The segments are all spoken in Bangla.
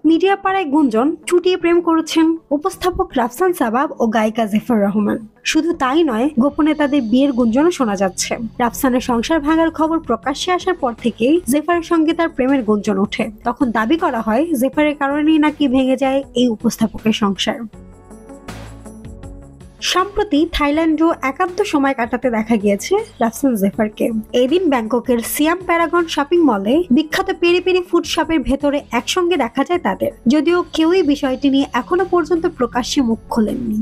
মিডিয়া পাড়ায় গুঞ্জন চুটিয়ে প্রেম করেছেন উপস্থাপক রাফসান সাবাব ও গায়িকা জেফার রহমান। শুধু তাই নয়, গোপনে তাদের বিয়ের গুঞ্জনও শোনা যাচ্ছে। রাফসানের সংসার ভাঙার খবর প্রকাশ্যে আসার পর থেকেই জেফারের সঙ্গে তার প্রেমের গুঞ্জন ওঠে। তখন দাবি করা হয় জেফারের কারণেই নাকি ভেঙে যায় এই উপস্থাপকের সংসার। সম্প্রতি থাইল্যান্ডেও একান্ত সময় কাটাতে দেখা গিয়েছে রাফসান জেফারকে। এদিন ব্যাংককের সিয়াম প্যারাগন শপিং মলে বিখ্যাত পেরি পেরি ফুড শপের ভেতরে একসঙ্গে দেখা যায় তাদের, যদিও কেউই বিষয়টি নিয়ে এখনো পর্যন্ত প্রকাশ্যে মুখ খোলেননি।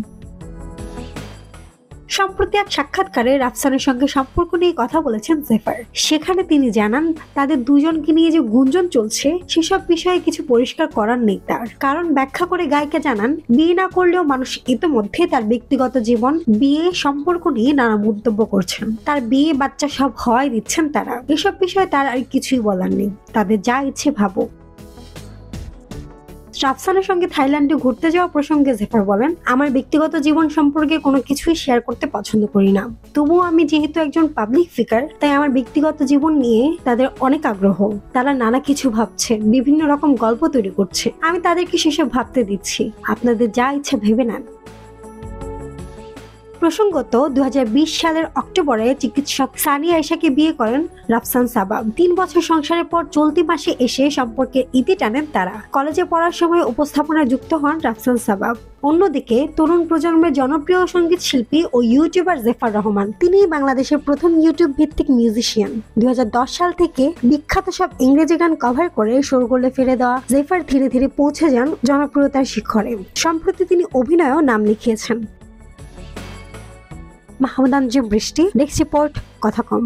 সম্প্রতি এক সাক্ষাৎকারে রাফসানের সঙ্গে সম্পর্ক নিয়ে কথা বলেছেন জেফার। সেখানে তিনি জানান তাদের দুজনকে নিয়ে যে গুঞ্জন চলছে সেসব বিষয়ে কিছু পরিষ্কার করার নেই তার। কারণ ব্যাখ্যা করে গায়িকা জানান, বিয়ে না করলেও মানুষ ইতিমধ্যে তার ব্যক্তিগত জীবন, বিয়ে, সম্পর্ক নিয়ে নানা মন্তব্য করছেন। তার বিয়ে, বাচ্চা সব হওয়াই দিচ্ছেন তারা। এসব বিষয়ে তার আর কিছুই বলার নেই, তাদের যা ইচ্ছে ভাবো। রাফসানের সঙ্গে থাইল্যান্ডে ঘুরতে যাওয়া প্রসঙ্গে জেফার বলেন, আমার ব্যক্তিগত জীবন সম্পর্কে কোনো কিছুই শেয়ার করতে পছন্দ করি না। তবুও আমি যেহেতু একজন পাবলিক ফিগার, তাই আমার ব্যক্তিগত জীবন নিয়ে তাদের অনেক আগ্রহ। তারা নানা কিছু ভাবছে, বিভিন্ন রকম গল্প তৈরি করছে। আমি তাদেরকে সেসব ভাবতে দিচ্ছি, আপনাদের যা ইচ্ছা ভেবে নেন। প্রসঙ্গত 2020 সালের অক্টোবরে চিকিৎসক সানি আয়েশাকে বিয়ে করেন রাফসান সাবাব। 3 বছর সংসারের পর চলতি মাসে এসে সম্পর্কে ইতি টানেন তারা। কলেজে পড়ার সময় উপস্থাপনায় যুক্ত হন রাফসান সাবাব। অন্যদিকে তরুণ প্রজন্মের জনপ্রিয় সঙ্গীত শিল্পী ও ইউটিউবার জেফার রহমান, তিনি বাংলাদেশের প্রথম ইউটিউব ভিত্তিক মিউজিশিয়ান। 2010 সাল থেকে বিখ্যাত সব ইংরেজি গান কভার করে শোরগোলে ফিরে দেওয়া জেফার ধীরে ধীরে পৌঁছে যান জনপ্রিয়তার শিখরে। সম্প্রতি তিনি অভিনয়েও নাম লিখিয়েছেন। মাহমুদ আনজু বৃষ্টি, ডেস্ক রিপোর্ট, কথা কম।